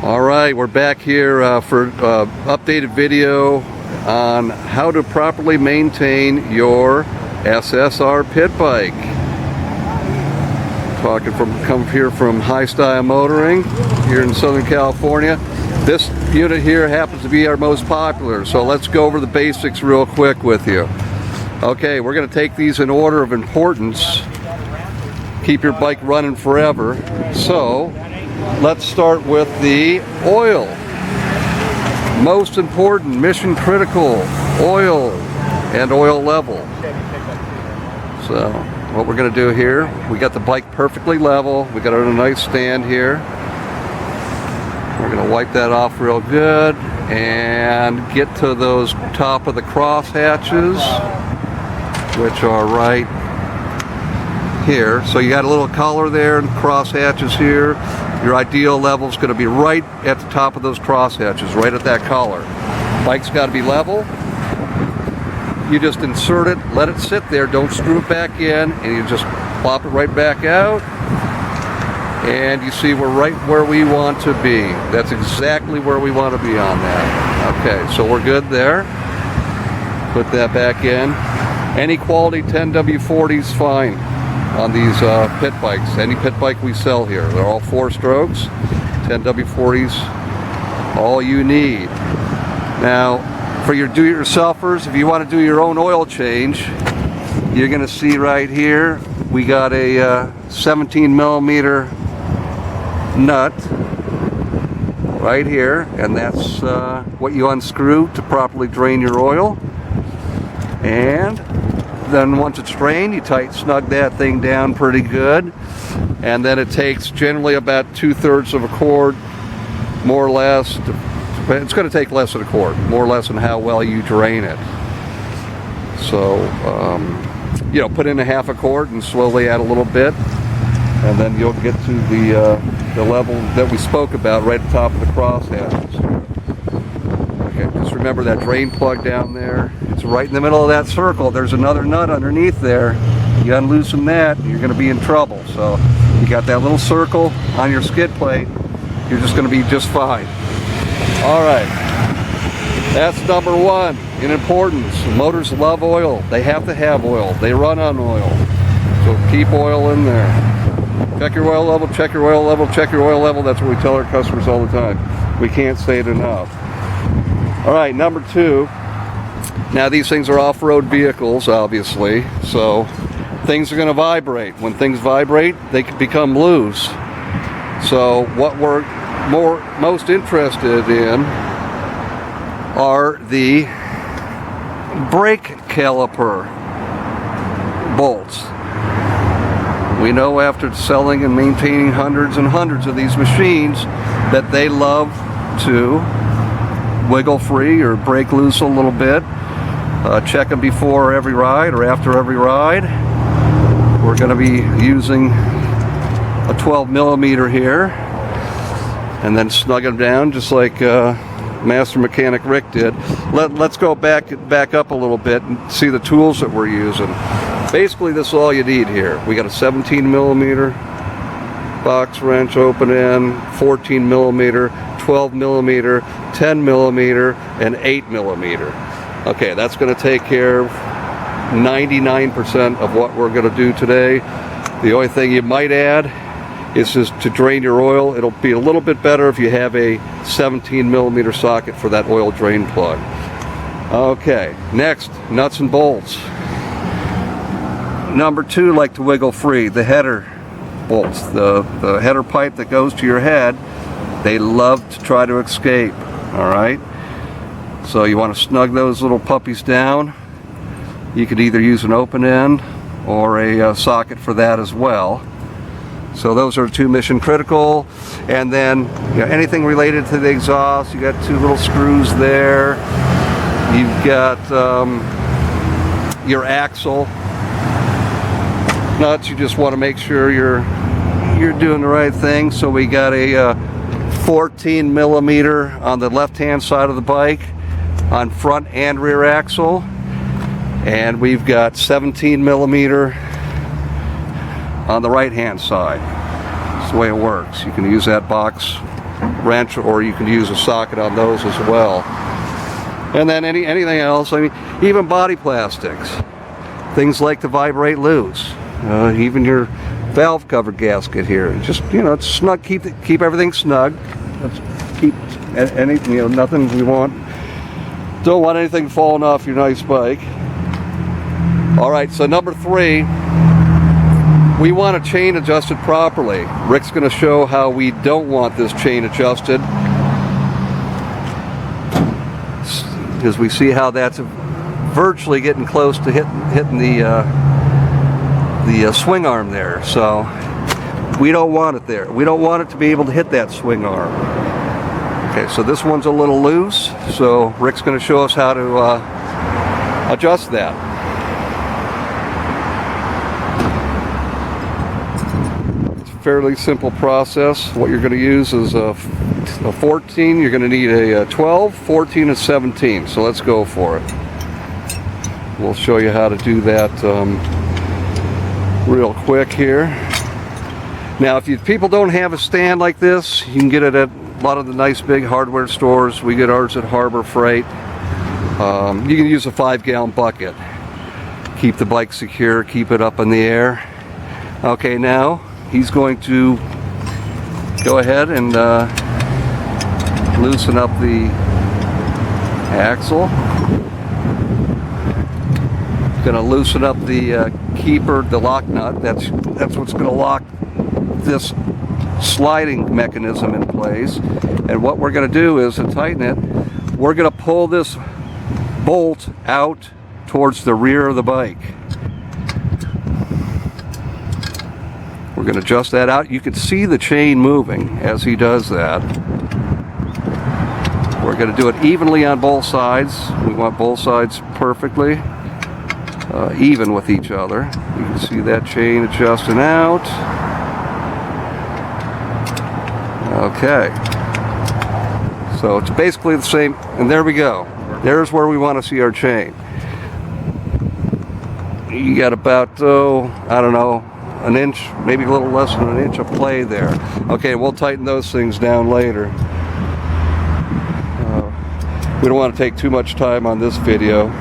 Alright, we're back here for updated video on how to properly maintain your SSR pit bike. Come here from High Style Motoring here in Southern California. This unit here happens to be our most popular, so let's go over the basics real quick with you. Okay, we're going to take these in order of importance. Keep your bike running forever. So let's start with the oil. Most important, mission critical, oil and oil level. So what we're going to do here, we got the bike perfectly level. We got it on a nice stand here. We're going to wipe that off real good and get to those top of the cross hatches, which are right here. So you got a little collar there and cross hatches here. Your ideal level is going to be right at the top of those cross hatches, right at that collar. Bike's got to be level. You just insert it, let it sit there, don't screw it back in, and you just plop it right back out. And you see we're right where we want to be. That's exactly where we want to be on that. Okay, so we're good there. Put that back in. Any quality 10W40 is fine on these pit bikes. Any pit bike we sell here. They're all 4 strokes. 10W40s, all you need. Now, for your do-it-yourselfers, if you want to do your own oil change, you're going to see right here, we got a 17 millimeter nut right here, and that's what you unscrew to properly drain your oil. And then once it's drained, you snug that thing down pretty good, and then it takes generally about 2/3 of a quart, more or less. It's going to take less than a quart, more or less, on how well you drain it. So you know, put in a half a quart and slowly add a little bit, and then you'll get to the level that we spoke about right at the top of the cross hatches. Okay, just remember that drain plug down there. It's right in the middle of that circle. There's another nut underneath there. You unloosen that, you're going to be in trouble. So you got that little circle on your skid plate. You're just going to be just fine. All right, that's number 1 in importance. Motors love oil. They have to have oil. They run on oil. So keep oil in there. Check your oil level, check your oil level, check your oil level. That's what we tell our customers all the time. We can't say it enough. All right, number 2. Now these things are off-road vehicles, obviously, so things are going to vibrate. When things vibrate, they can become loose. So what we're most interested in are the brake caliper bolts. We know after selling and maintaining hundreds and hundreds of these machines that they love to wiggle free or break loose a little bit. Check them before every ride or after every ride. We're going to be using a 12 millimeter here, and then snug them down just like Master Mechanic Rick did. Let's go back up a little bit and see the tools that we're using. Basically, this is all you need here. We got a 17 millimeter box wrench open end, 14 millimeter, 12 millimeter, 10 millimeter, and 8 millimeter. Okay, that's going to take care of 99% of what we're going to do today. The only thing you might add is just to drain your oil. It'll be a little bit better if you have a 17 millimeter socket for that oil drain plug. Okay, next, nuts and bolts. Number 2 like to wiggle free, the header bolts, the header pipe that goes to your head. They love to try to escape. All right, so you want to snug those little puppies down. You could either use an open end or a socket for that as well. So those are 2 mission critical. And then, you know, anything related to the exhaust, you got 2 little screws there. You've got your axle nuts. You just want to make sure you're doing the right thing. So we got a 14 millimeter on the left hand side of the bike on front and rear axle, and we've got 17 millimeter on the right hand side. That's the way it works. You can use that box wrench, or you can use a socket on those as well. And then anything else, I mean, even body plastics, things like the vibrate loose, even your valve cover gasket here. Just, you know, it's snug. Keep everything snug. Let's keep anything, you know, nothing we want. Don't want anything falling off your nice bike. All right, so number 3, we want a chain adjusted properly. Rick's going to show how we don't want this chain adjusted, because we see how that's virtually getting close to hitting the swing arm there. So we don't want it there. We don't want it to be able to hit that swing arm. Okay, so this one's a little loose, so Rick's going to show us how to adjust that. It's a fairly simple process. What you're going to use is a 14, you're going to need a 12, 14, and 17. So let's go for it. We'll show you how to do that real quick here. Now, if people don't have a stand like this, you can get it at a lot of the nice big hardware stores. We get ours at Harbor Freight. You can use a 5-gallon bucket. Keep the bike secure, keep it up in the air. Okay, now he's going to go ahead and loosen up the axle. Going to loosen up the keeper, the lock nut. That's what's going to lock this sliding mechanism in place. And what we're going to do is to tighten it, we're going to pull this bolt out towards the rear of the bike. We're going to adjust that out. You can see the chain moving as he does that. We're going to do it evenly on both sides. We want both sides perfectly even with each other. You can see that chain adjusting out. Okay. So it's basically the same, and there we go. There's where we want to see our chain. You got about, I don't know, an inch, maybe a little less than an inch of play there. Okay, we'll tighten those things down later. We don't want to take too much time on this video.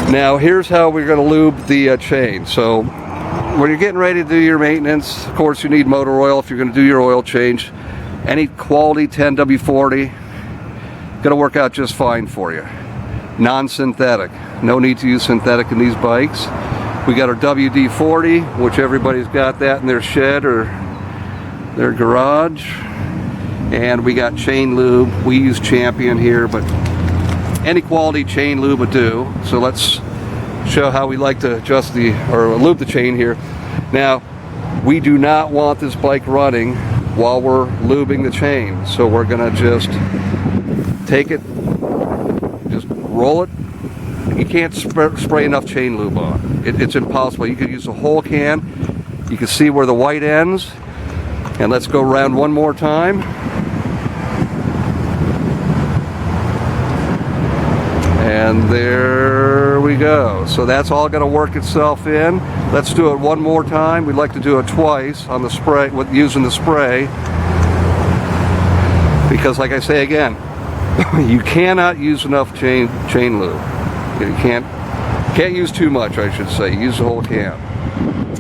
Now here's how we're going to lube the chain. So when you're getting ready to do your maintenance, of course you need motor oil if you're going to do your oil change. Any quality 10W40 going to work out just fine for you. Non-synthetic. No need to use synthetic in these bikes. We got our WD-40, which everybody's got that in their shed or their garage. And we got chain lube. We use Champion here, but any quality chain lube would do. So let's show how we like to adjust or lube the chain here. Now, we do not want this bike running while we're lubing the chain. So we're gonna just take it, just roll it. You can't spray enough chain lube on. It's impossible. You could use a whole can. You can see where the white ends. And let's go around one more time. And there we go. So that's all going to work itself in. Let's do it one more time. We'd like to do it twice on the spray, using the spray. Because like I say again, you cannot use enough chain lube. You can't use too much, I should say. Use the whole can.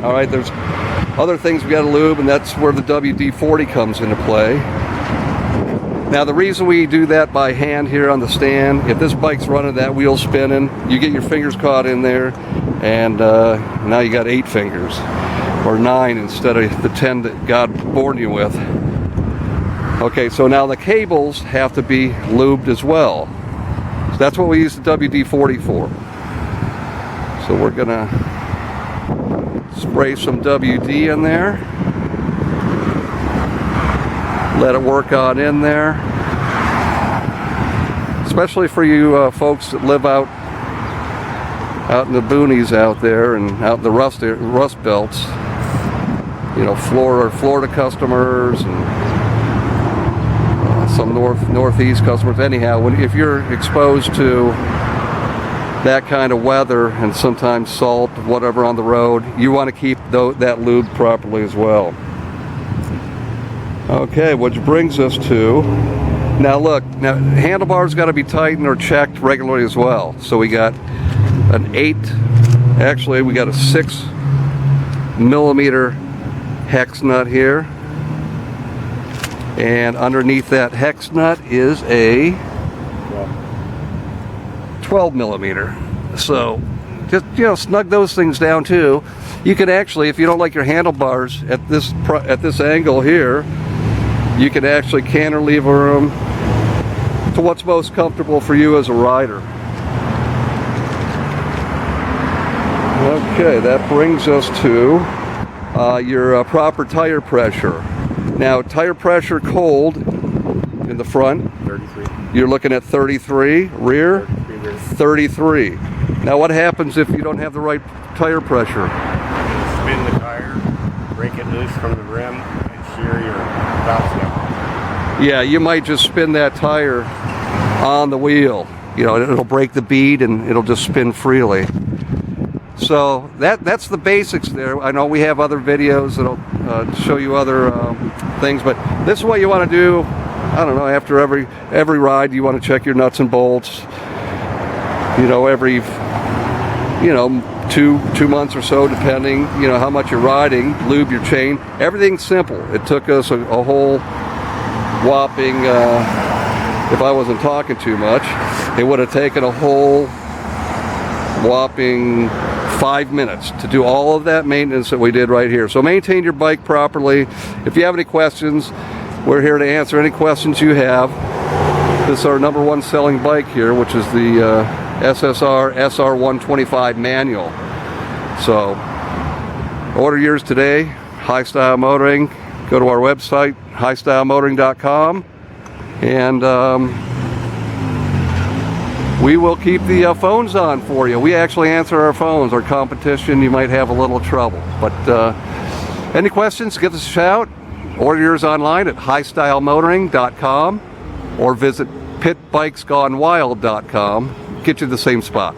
All right, there's other things we got to lube, and that's where the WD-40 comes into play. Now the reason we do that by hand here on the stand, if this bike's running, that wheel's spinning, you get your fingers caught in there, and now you got 8 fingers, or 9 instead of the 10 that God born you with. Okay, so now the cables have to be lubed as well. So that's what we use the WD-40 for. So we're gonna spray some WD in there. Let it work on in there. Especially for you folks that live out in the boonies out there and out in the rust belts. You know, Florida customers and some northeast customers. Anyhow, if you're exposed to that kind of weather and sometimes salt, whatever on the road, you want to keep that lubed properly as well. Okay, which brings us to, now look, now handlebars got to be tightened or checked regularly as well. So we got an 8, actually we got a 6 millimeter hex nut here, and underneath that hex nut is a 12 millimeter. So just, you know, snug those things down too. You can actually, if you don't like your handlebars at this angle here, you can actually cantilever them to what's most comfortable for you as a rider. Okay, that brings us to your proper tire pressure. Now, tire pressure cold in the front, 33. You're looking at 33, rear, 33. Now, what happens if you don't have the right tire pressure? Spin the tire, break it loose from the rim, and shear your valve stem. Yeah, you might just spin that tire on the wheel. You know, it'll break the bead and it'll just spin freely. So that's the basics there. I know we have other videos that'll show you other things, but this is what you want to do. I don't know, after every ride, you want to check your nuts and bolts. You know, every, you know, two months or so, depending, you know, how much you're riding. Lube your chain. Everything's simple. It took us a whole whopping, if I wasn't talking too much, it would have taken a whole whopping 5 minutes to do all of that maintenance that we did right here. So maintain your bike properly. If you have any questions, we're here to answer any questions you have. This is our #1 selling bike here, which is the SSR SR125 manual. So order yours today. High Style Motoring. Go to our website, highstylemotoring.com, and we will keep the phones on for you. We actually answer our phones. Our competition, you might have a little trouble. But any questions, give us a shout. Order yours online at highstylemotoring.com or visit pitbikesgonewild.com. Get you the same spot.